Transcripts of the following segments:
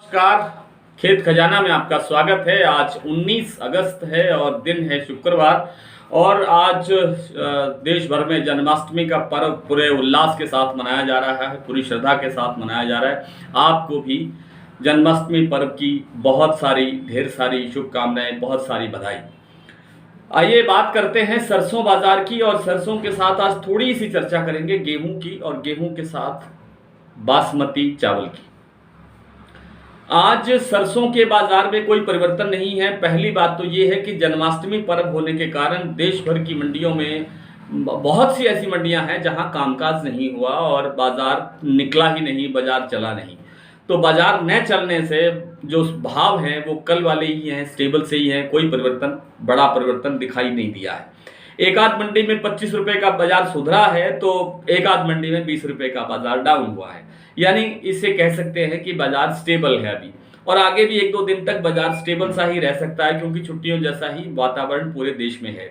नमस्कार। खेत खजाना में आपका स्वागत है। आज 19 अगस्त है और दिन है शुक्रवार और आज देश भर में जन्माष्टमी का पर्व पूरे उल्लास के साथ मनाया जा रहा है, पूरी श्रद्धा के साथ मनाया जा रहा है। आपको भी जन्माष्टमी पर्व की बहुत सारी ढेर सारी शुभकामनाएं, बहुत सारी बधाई। आइए बात करते हैं सरसों बाजार की और सरसों के साथ आज थोड़ी सी चर्चा करेंगे गेहूं की और गेहूं के साथ बासमती चावल की। आज सरसों के बाजार में कोई परिवर्तन नहीं है। पहली बात तो ये है कि जन्माष्टमी पर्व होने के कारण देश भर की मंडियों में बहुत सी ऐसी मंडियां हैं जहां कामकाज नहीं हुआ और बाजार निकला ही नहीं, बाजार चला नहीं। तो बाजार न चलने से जो भाव हैं वो कल वाले ही हैं, स्टेबल से ही हैं, कोई परिवर्तन, बड़ा परिवर्तन दिखाई नहीं दिया है। एक आध मंडी में 25 रुपए का बाजार सुधरा है तो एक आध मंडी में 20 रुपए का बाजार डाउन हुआ है, यानी इसे कह सकते हैं कि बाजार स्टेबल है अभी और आगे भी एक दो दिन तक बाजार स्टेबल सा ही रह सकता है क्योंकि छुट्टियों जैसा ही वातावरण पूरे देश में है।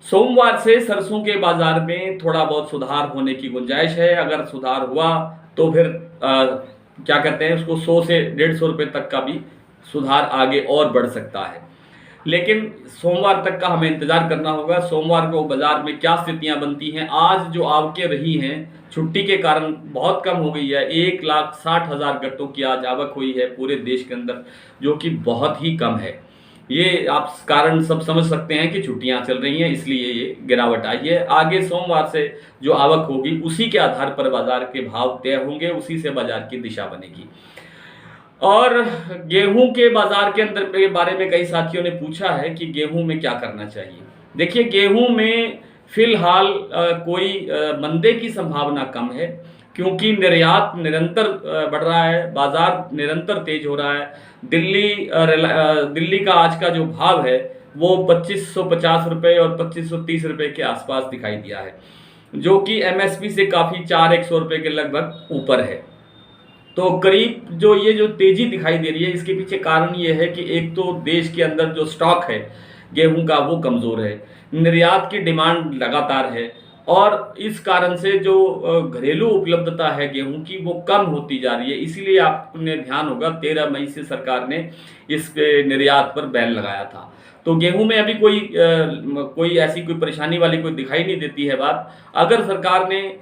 सोमवार से सरसों के बाजार में थोड़ा बहुत सुधार होने की गुंजाइश है। अगर सुधार हुआ तो फिर क्या कहते हैं उसको 100 से 150 रुपए तक का भी सुधार आगे और बढ़ सकता है, लेकिन सोमवार तक का हमें इंतजार करना होगा। सोमवार को बाजार में क्या स्थितियां बनती हैं। आज जो आवकें रही हैं छुट्टी के कारण बहुत कम हो गई है। 1,60,000 गट्टों की आज आवक हुई है पूरे देश के अंदर, जो कि बहुत ही कम है। ये आप कारण सब समझ सकते हैं कि छुट्टियां चल रही हैं, इसलिए ये गिरावट आई है। आगे सोमवार से जो आवक होगी उसी के आधार पर बाजार के भाव तय होंगे, उसी से बाजार की दिशा बनेगी। और गेहूं के बाजार के अंदर के बारे में कई साथियों ने पूछा है कि गेहूं में क्या करना चाहिए। देखिए, गेहूं में फिलहाल कोई मंदे की संभावना कम है क्योंकि निर्यात निरंतर बढ़ रहा है, बाजार निरंतर तेज हो रहा है। दिल्ली का आज का जो भाव है वो 2550 रुपये और 2530 रुपये के आसपास दिखाई दिया है, जो कि एमएसपी से काफ़ी 400 रुपये के लगभग ऊपर है। तो करीब जो तेजी दिखाई दे रही है, इसके पीछे कारण ये है कि एक तो देश के अंदर जो स्टॉक है गेहूं का वो कमज़ोर है, निर्यात की डिमांड लगातार है और इस कारण से जो घरेलू उपलब्धता है गेहूं की वो कम होती जा रही है। इसीलिए आपने ध्यान होगा 13 मई से सरकार ने इस पे निर्यात पर बैन लगाया था। तो गेहूं में अभी कोई ऐसी कोई परेशानी वाली कोई दिखाई नहीं देती है बात। अगर सरकार ने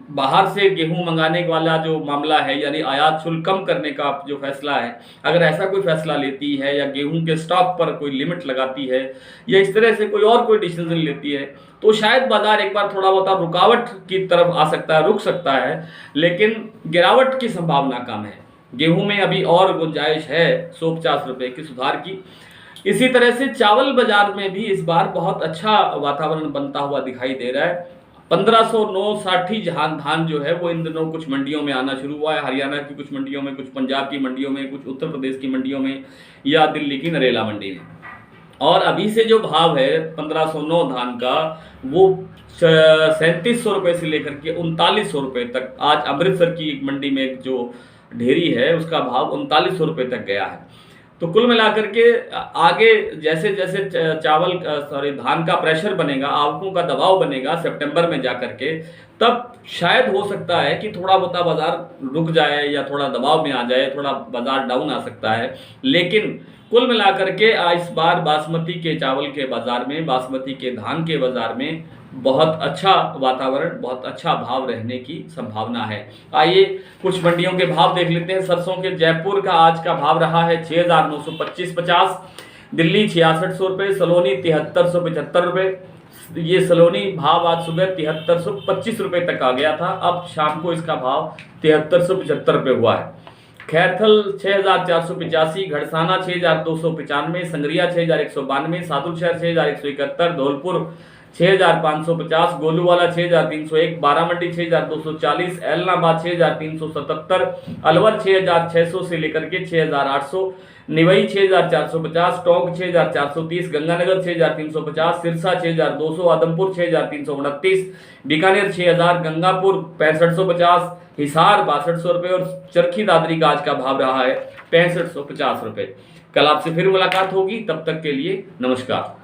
बाहर से गेहूं मंगाने वाला जो मामला है, यानी आयात शुल्क कम करने का जो फैसला है, अगर ऐसा कोई फैसला लेती है या गेहूं के स्टॉक पर कोई लिमिट लगाती है या इस तरह से कोई डिसीजन लेती है तो शायद बाजार एक बार थोड़ा बहुत रुकावट की तरफ आ सकता है, रुक सकता है, लेकिन गिरावट की संभावना कम है। गेहूं में अभी और गुंजाइश है 150 रुपये की सुधार की। इसी तरह से चावल बाजार में भी इस बार बहुत अच्छा वातावरण बनता हुआ दिखाई दे रहा है। 1509-60 धान जो है वो इन दिनों कुछ मंडियों में आना शुरू हुआ है। हरियाणा की कुछ मंडियों में, कुछ पंजाब की मंडियों में, कुछ उत्तर प्रदेश की मंडियों में या दिल्ली की नरेला मंडी में। और अभी से जो भाव है 1509 धान का वो 3700 रुपये से लेकर के 3900 रुपये तक, आज अमृतसर की एक मंडी में जो ढेरी है उसका भाव 3900 रुपये तक गया है। तो कुल मिलाकर के आगे जैसे जैसे धान का प्रेशर बनेगा, आवकों का दबाव बनेगा सितंबर में जाकर के, तब शायद हो सकता है कि थोड़ा बहुत बाजार रुक जाए या थोड़ा दबाव में आ जाए, थोड़ा बाजार डाउन आ सकता है। लेकिन कुल मिलाकर के इस बार बासमती के चावल के बाजार में, बासमती के धान के बाजार में बहुत अच्छा वातावरण, बहुत अच्छा भाव रहने की संभावना है। आइए कुछ मंडियों के भाव देख लेते हैं। सरसों के जयपुर का आज का भाव रहा है 6,925-50, दिल्ली 6600 रुपये, सलोनी 7375 रुपये। ये सलोनी भाव आज सुबह 7325 रुपये तक आ गया था, अब शाम को इसका भाव 7375 रुपये हुआ है। खैरथल 6485, घड़साना 6295, संगरिया 6192, सादुलशहर 6171, धौलपुर 6550, गोलूवाला 6301, बारामंडी 6240, एलनाबाद 6377, अलवर 6600 से लेकर के 6800, निवई 6450, टोंक 6430, गंगानगर 6350, सिरसा 6200, आदमपुर 6329, बीकानेर 6000, गंगापुर 6550, हिसार 6200 रुपये और चरखी दादरी का आज का भाव रहा है 6550 रुपये। कल आपसे फिर मुलाकात होगी, तब तक के लिए नमस्कार।